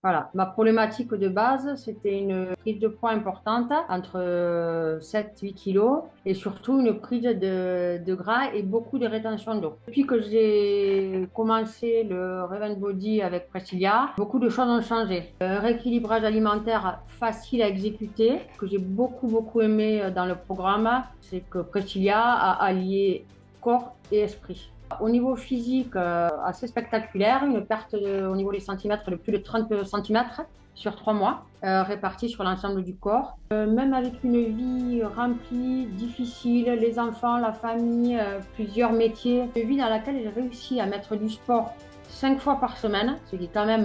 Voilà, ma problématique de base, c'était une prise de poids importante, entre 7-8 kilos, et surtout une prise de gras et beaucoup de rétention d'eau. Depuis que j'ai commencé le Revenge Body avec Pressilia, beaucoup de choses ont changé. Un rééquilibrage alimentaire facile à exécuter, que j'ai beaucoup aimé dans le programme, c'est que Pressilia a allié corps et esprit. Au niveau physique, assez spectaculaire, une perte au niveau des centimètres de plus de 30 centimètres sur 3 mois, répartis sur l'ensemble du corps. Même avec une vie remplie, difficile, les enfants, la famille, plusieurs métiers, une vie dans laquelle j'ai réussi à mettre du sport 5 fois par semaine, ce qui est quand même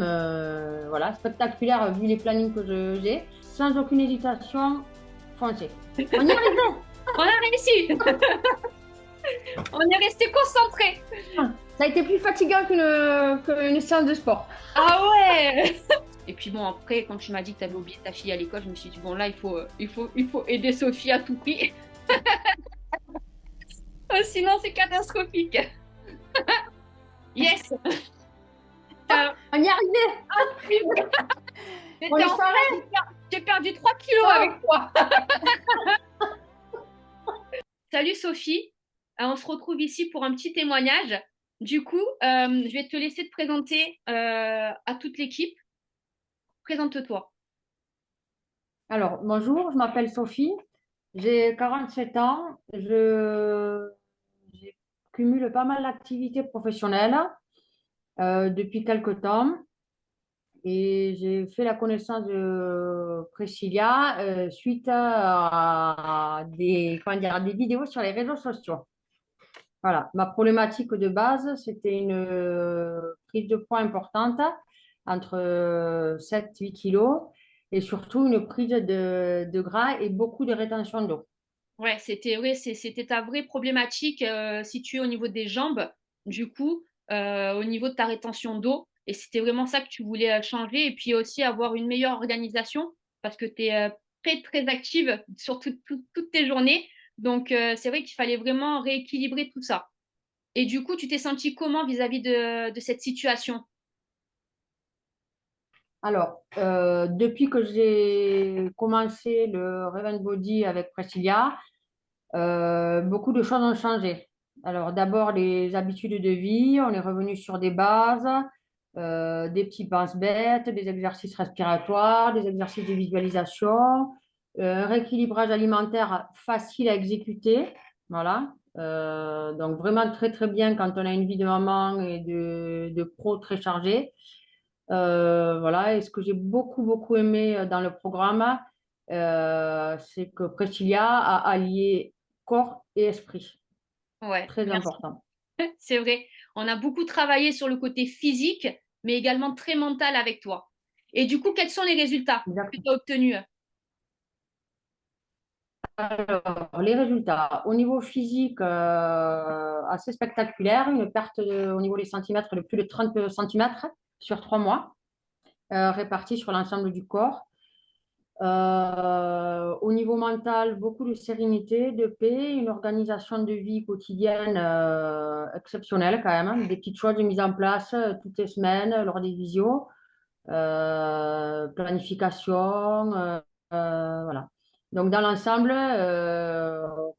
voilà, spectaculaire vu les plannings que j'ai, sans aucune hésitation, foncez. On y arrive. On a réussi. On est resté concentré. Ça a été plus fatigant qu'une séance de sport. Ah ouais. Et puis bon, après, quand tu m'as dit que tu avais oublié ta fille à l'école, je me suis dit, bon, là, il faut aider Sophie à tout prix. Sinon, c'est catastrophique. Yes. T'as- On y arrive. On J'étais est en soirée. train de perdre- J'ai perdu 3 kilos avec Oh. toi. Salut Sophie. On se retrouve ici pour un petit témoignage. Du coup, je vais te laisser te présenter à toute l'équipe. Présente-toi. Alors, bonjour, je m'appelle Sophie, j'ai 47 ans, je cumule pas mal d'activités professionnelles depuis quelque temps et j'ai fait la connaissance de Priscilla suite à des, comment dire, à des vidéos sur les réseaux sociaux. Voilà, ma problématique de base, c'était une prise de poids importante, entre 7-8 kilos, et surtout une prise de gras et beaucoup de rétention d'eau. Ouais, c'était ta vraie problématique située au niveau des jambes, du coup, au niveau de ta rétention d'eau. Et c'était vraiment ça que tu voulais changer. Et puis aussi avoir une meilleure organisation parce que tu es très active sur toutes tes journées. Donc, c'est vrai qu'il fallait vraiment rééquilibrer tout ça. Et du coup, tu t'es senti comment vis-à-vis de cette situation? Alors, depuis que j'ai commencé le Revenge Body avec Priscilla, beaucoup de choses ont changé. Alors, d'abord, les habitudes de vie, on est revenu sur des bases, des petits pinces-bêtes, des exercices respiratoires, des exercices de visualisation, un rééquilibrage alimentaire facile à exécuter. Voilà. Donc, vraiment très bien quand on a une vie de maman et de pro très chargée. Voilà. Et ce que j'ai beaucoup aimé dans le programme, c'est que Priscilla a allié corps et esprit. Ouais, Très merci. important. C'est vrai. On a beaucoup travaillé sur le côté physique, mais également très mental avec toi. Et du coup, quels sont les résultats que Exact. tu as obtenus? Alors, les résultats, au niveau physique, assez spectaculaire, une perte au niveau des centimètres de plus de 30 centimètres sur 3 mois, répartis sur l'ensemble du corps. Au niveau mental, beaucoup de sérénité, de paix, une organisation de vie quotidienne exceptionnelle quand même, hein. Des petites choses mises en place toutes les semaines lors des visios, planification, voilà. Donc dans l'ensemble,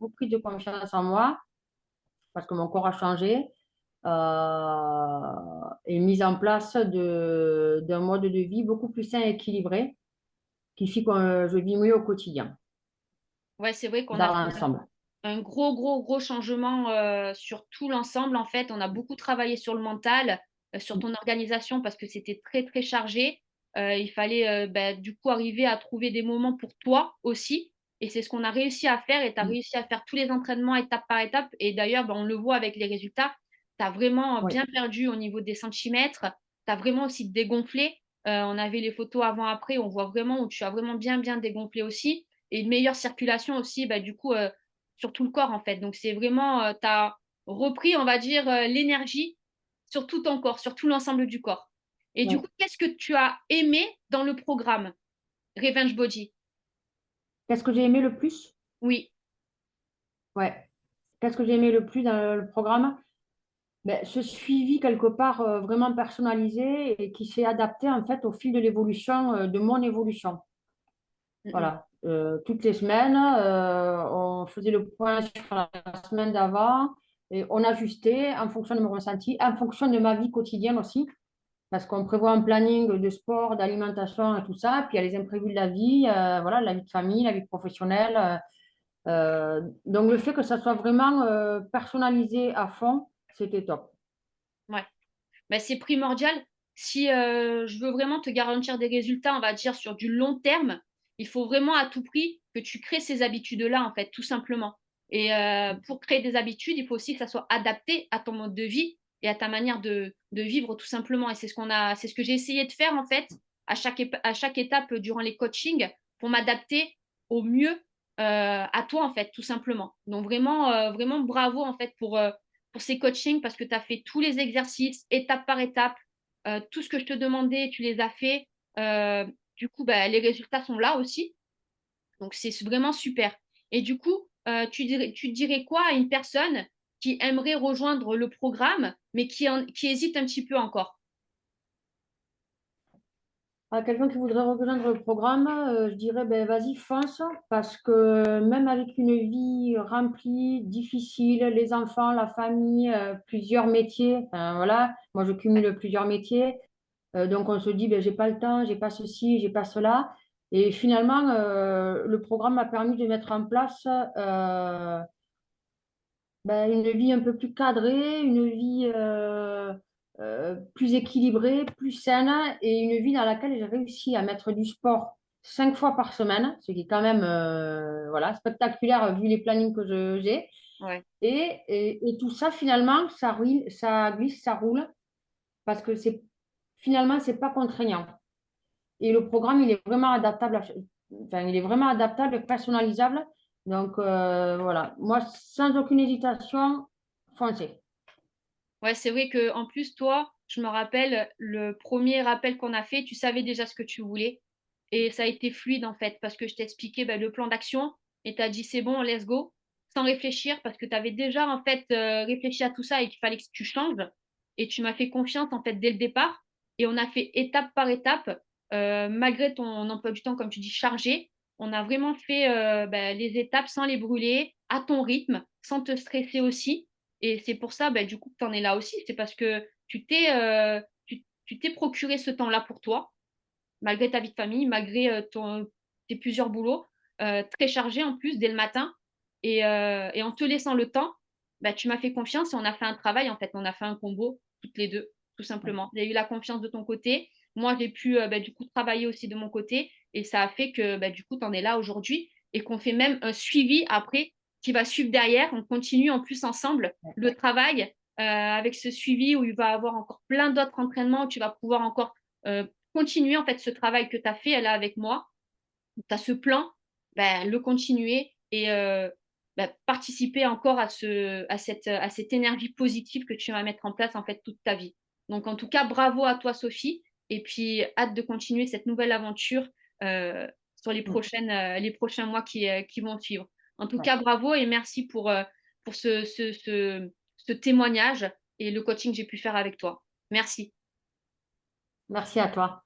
reprise de confiance en moi parce que mon corps a changé et mise en place d'un mode de vie beaucoup plus sain et équilibré qui fait que je vis mieux au quotidien, Ouais, c'est vrai qu'on a dans fait l'ensemble. un gros changement sur tout l'ensemble. En fait, on a beaucoup travaillé sur le mental, sur ton organisation parce que c'était très chargé. Il fallait du coup arriver à trouver des moments pour toi aussi. Et c'est ce qu'on a réussi à faire. Et tu as réussi à faire tous les entraînements étape par étape. Et d'ailleurs, on le voit avec les résultats. Tu as vraiment Oui, bien perdu au niveau des centimètres. Tu as vraiment aussi dégonflé. On avait les photos avant-après. On voit vraiment où tu as vraiment bien dégonflé aussi. Et une meilleure circulation aussi, du coup, sur tout le corps en fait. Donc c'est vraiment, tu as repris, on va dire, l'énergie sur tout ton corps, sur tout l'ensemble du corps. Et du oui. coup, qu'est-ce que tu as aimé dans le programme Revenge Body? Qu'est-ce que j'ai aimé le plus? Oui, Ouais. Qu'est-ce que j'ai aimé le plus dans le programme? Ben, ce suivi quelque part vraiment personnalisé et qui s'est adapté en fait au fil de l'évolution, de mon évolution. Mm, Voilà. Toutes les semaines, on faisait le point sur la semaine d'avant et on ajustait en fonction de mon ressenti, en fonction de ma vie quotidienne aussi, parce qu'on prévoit un planning de sport, d'alimentation et tout ça, puis il y a les imprévus de la vie, voilà, la vie de famille, la vie professionnelle. Donc le fait que ça soit vraiment personnalisé à fond, c'était top. ouais. Ben, c'est primordial. Si je veux vraiment te garantir des résultats, on va dire sur du long terme, il faut vraiment à tout prix que tu crées ces habitudes-là, en fait, tout simplement. Et pour créer des habitudes, il faut aussi que ça soit adapté à ton mode de vie et à ta manière de vivre, tout simplement. Et c'est ce que j'ai essayé de faire, en fait, à chaque étape durant les coachings pour m'adapter au mieux à toi, en fait, tout simplement. Donc, vraiment, vraiment bravo, en fait, pour ces coachings parce que tu as fait tous les exercices étape par étape. Tout ce que je te demandais, tu les as fait. Euh, du coup, bah, les résultats sont là aussi. Donc, c'est vraiment super. Et du coup, tu dirais quoi à une personne qui aimerait rejoindre le programme, mais qui hésite un petit peu encore? À quelqu'un qui voudrait rejoindre le programme, je dirais ben, vas-y, fonce, parce que même avec une vie remplie, difficile, les enfants, la famille, plusieurs métiers, enfin, voilà, moi je cumule plusieurs métiers, donc on se dit ben, j'ai pas le temps, j'ai pas ceci, j'ai pas cela. Et finalement, le programme m'a permis de mettre en place ben, une vie un peu plus cadrée, une vie plus équilibrée, plus saine et une vie dans laquelle j'ai réussi à mettre du sport 5 fois par semaine, ce qui est quand même voilà, spectaculaire vu les plannings que j'ai. Ouais. Et tout ça, finalement, ça glisse, ça roule parce que finalement, c'est pas contraignant. Et le programme, il est vraiment adaptable, enfin, il est vraiment adaptable et personnalisable. Donc voilà, moi, sans aucune hésitation, foncez. Ouais, c'est vrai que en plus, toi, je me rappelle le premier rappel qu'on a fait, tu savais déjà ce que tu voulais. Et ça a été fluide en fait, parce que je t'ai expliqué ben, le plan d'action et tu as dit c'est bon, let's go, sans réfléchir, parce que tu avais déjà en fait réfléchi à tout ça et qu'il fallait que tu changes. Et tu m'as fait confiance en fait dès le départ. Et on a fait étape par étape, malgré ton emploi du temps, comme tu dis, chargé. On a vraiment fait ben, les étapes sans les brûler, à ton rythme, sans te stresser aussi. Et c'est pour ça, ben, du coup, que tu en es là aussi. C'est parce que tu t'es procuré ce temps-là pour toi, malgré ta vie de famille, malgré tes plusieurs boulots, très chargés en plus dès le matin. Et en te laissant le temps, ben, tu m'as fait confiance et on a fait un travail, en fait. On a fait un combo, toutes les deux, tout simplement. J'ai eu la confiance de ton côté. Moi, j'ai pu, ben, du coup, travailler aussi de mon côté. Et ça a fait que, ben, du coup, tu en es là aujourd'hui et qu'on fait même un suivi après qui va suivre derrière. On continue en plus ensemble le travail avec ce suivi où il va y avoir encore plein d'autres entraînements, où tu vas pouvoir encore continuer en fait ce travail que tu as fait là avec moi. Tu as ce plan, ben, le continuer et ben, participer encore à cette énergie positive que tu vas mettre en place en fait toute ta vie. Donc en tout cas, bravo à toi Sophie et puis hâte de continuer cette nouvelle aventure sur les prochains mois qui vont suivre. En tout Ouais. cas, bravo et merci pour ce témoignage et le coaching que j'ai pu faire avec toi. Merci. Merci à toi.